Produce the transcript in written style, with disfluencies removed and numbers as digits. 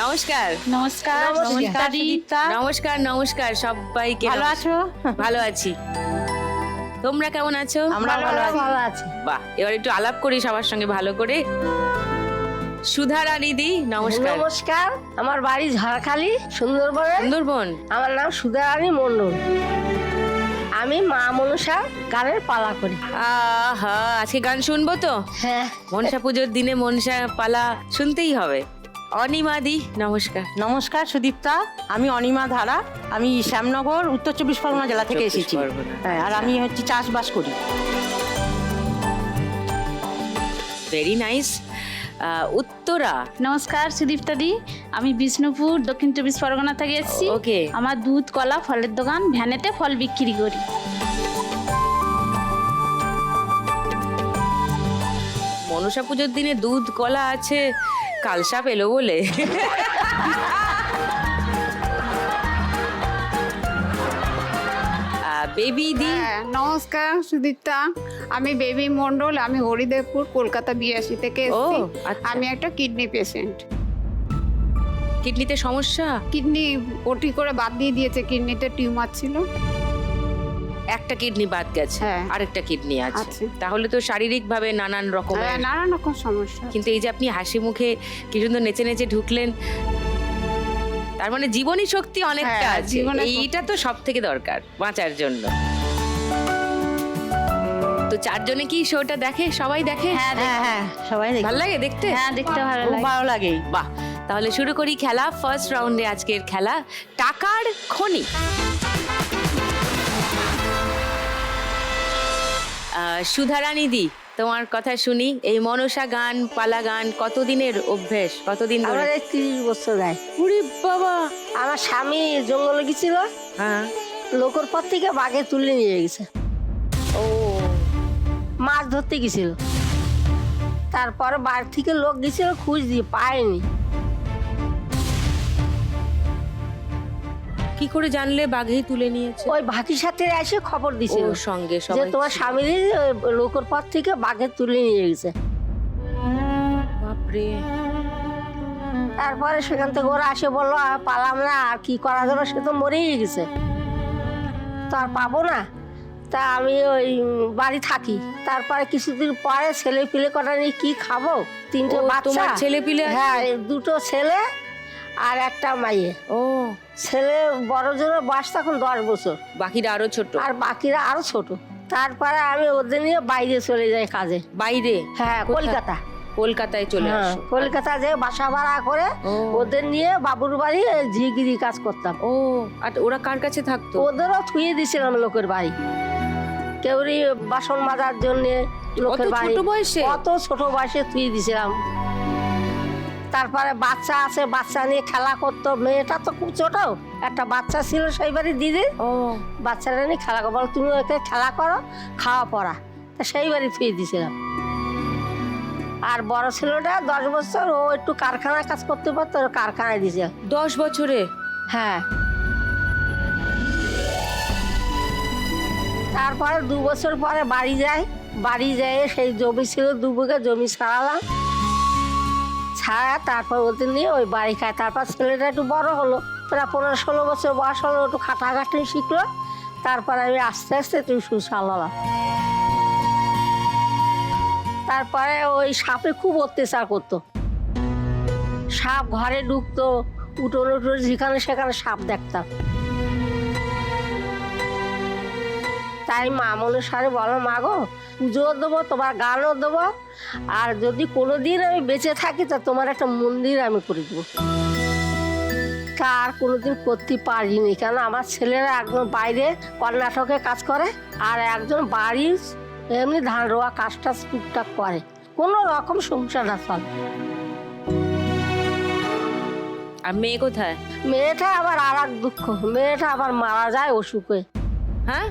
নমস্কার। নমস্কার নমস্কার, সুদীপ্তা। নমস্কার নমস্কার সবাইকে। ভালো আছো? ভালো আছি। তোমরা কেমন আছো? আমরা ভালো আছি। বাহ, এবার একটু আলাপ করি সবার সঙ্গে ভালো করে। সুধা রানীদি নমস্কার। নমস্কার, আমার বাড়ি ঝাড়খালি, সুন্দরবন। সুন্দরবন। আমার নাম সুধা রানী মন্ডল। আমি মা মনসা গানের পালা করি। আহা, আজকে গান শুনবো তো? হ্যাঁ, মনসা পুজোর দিনে মনসা পালা শুনতেই হবে। অনিমাদি নমস্কার। নমস্কার সুদীপ্তা, আমি অনিমা ধারা। আমি শ্যামনগর, উত্তর 24 পরগনা জেলা থেকে এসেছি। হ্যাঁ, আর আমি হচ্ছে চাষবাস করি। Very nice. উত্তরা নমস্কার সুদীপ্তা দি, আমি বিষ্ণুপুর দক্ষিণ 24 পরগনা থেকে এসেছি। ওকে। আমার দুধ কলা ফলের দোকান, ভ্যানেতে ফল বিক্রি করি। মনসা পুজোর দিনে দুধ কলা আছে, কালসাপ এলো বলে। বেবি দি নমস্কার সুদীপ্তা, আমি বেবি মন্ডল। আমি হরিদেবপুর কলকাতা 82 থেকে এসেছি। আচ্ছা। আমি একটা কিডনি পেশেন্ট। কিডনিতে সমস্যা? কিডনি ওটি করে বাদ দিয়ে দিয়েছে, কিডনিতে টিউমার ছিল। একটা কিডনি বাদ গেছে, হ্যাঁ। আরেকটা কিডনি আছে। আছে। তাহলে তো শারীরিক ভাবে নানান রকমের। নানান রকম সমস্যা। কিন্তু এই যে আপনি হাসি মুখে কি সুন্দর নেচে নেচে ঢুকলেন, তার মানে জীবনী শক্তি অনেকটা হ্যাঁ, আছে। জীবনের এইটা তো সব থেকে দরকার বাঁচার জন্য। তো চারজনে কি শোটা দেখে? সবাই দেখে? হ্যাঁ হ্যাঁ হ্যাঁ, সবাই দেখি। ভালো লাগে দেখতে? হ্যাঁ, দেখতে ভালো খুব লাগে। ভালো লাগে। বাহ, তাহলে শুরু করি খেলা। ফার্স্ট রাউন্ডে আজকের খেলা টাকার খনি। সুধারানী দি, তোমার কথা শুনি। এই মনসা গান পালা গান কতদিনের অভ্যেস? কতদিন ধরে? আমার এই 30 বছর গায়ে। ওরে বাবা। আমার স্বামী জঙ্গলে গেছিল, হ্যাঁ। লোকের পর থেকে বাঘে তুলে নিয়ে গেছে। ও, মাছ ধরতে গেছিল। তারপরে বাড়ি থেকে লোক গেছিল, খুঁজ দিয়ে পায়নি। কি করে জানলে বাঘেই তুলে নিয়েছে? ওই ভাতির সাথে এসে খবর ও, দিছিল সঙ্গে যে সবাই তোমার ছিল। স্বামী লোকের পর থেকে বাঘে তুলে নিয়ে গেছে। বাপরে। তারপরে সেখান থেকে ওরা এসে বললো আর পালাম না, আর কি করা যাবে, সে তো মরেই গেছে, তো আর পাবো না। তা আমি ওই বাড়ি থাকি। তারপরে কিছুদিন পরে ছেলে পিলে কটা নিয়ে কি খাবো, 3টে ও, বাচ্চা। তোমার ছেলেপিলে আছে? হ্যাঁ, 2টো ছেলে আর একটা মাইয়ে। ও, ছেলে বড় জনের বয়স তখন 10 বছর, বাকিরা আরো ছোট? আর বাকিরা আরো ছোট। তারপরে আমি ওদের নিয়ে বাইরে চলে যাই কাজে। বাইরে? হ্যাঁ, কোথায়? কলকাতা। কলকাতায় চলে হ্যাঁ, আসো? কলকাতা যে বাসা ভাড়া করে ও। ওদের নিয়ে বাবুর বাড়ি ঝিগিরি কাজ করতাম। ও, আর ওরা কার কাছে থাকতো? ওদেরও থুয়ে দিছিলাম লোকের বাড়ি, কেউরি বাসন মাজার জন্য লোকের অত বাড়ি। ছোট বয়সে? অত ছোট বয়সে থুয়ে দিছিলাম। তারপরে বাচ্চা আছে, বাচ্চা নিয়ে খেলা করতো। মেয়েটা তো খুব ছোট, একটা বাচ্চা ছিল সেই বাড়ি দিদির। ও, বাচ্চারা নিয়ে খেলা করো, বলো তুমি ওকে খেলা করো, খাওয়া পড়া। তা সেই বাড়ি থুয়ে দিছিলাম। আর বড় ছেলেটা 10 বছর, ও একটু কারখানায় কাজ করতে পারতো, ওর কারখানায় দিয়েছিলাম। 10 বছরে? হ্যাঁ। তারপরে 2 বছর পরে বাড়ি যাই। বাড়ি যেয়ে সেই জমি ছিল 2 বিঘা জমি ছাড়ালাম। ছাড়া তারপর ওদের নিয়ে ওই বাড়ি খায়। তারপর ছেলেটা একটু বড় হলো, প্রায় 15-16 বছর বয়স হলো, একটু খাটাখাটি শিখলো। তারপরে আমি আস্তে আস্তে টিউশন চালালাম। তারপরে ওই সাপে খুব অত্যাচার করতো। সাপ ঘরে ঢুকতো, উঠোন উঠোন যেখানে সেখানে সাপ দেখতাম। তাই মা মনসারে বলো, মা গো, পুজোও দেবো, তোমার গানও দেবো, আর যদি কোনোদিন আমি বেঁচে থাকি তা তোমার একটা মন্দির আমি করে দেবো। তা আর কোনোদিন করতে পারিনি, কেন আমার ছেলেরা একজন বাইরে কর্ণাটকে কাজ করে, আর একজন বাড়ির এমনি ধান রোয়া কাজটা টুকটাক করে। কোনো রকম সংসারটা চলে। আর মেয়ে কোথায়? মেয়েটা আবার আর এক দুঃখ, মেয়েটা আবার মারা যায় অসুখে। হ্যাঁ?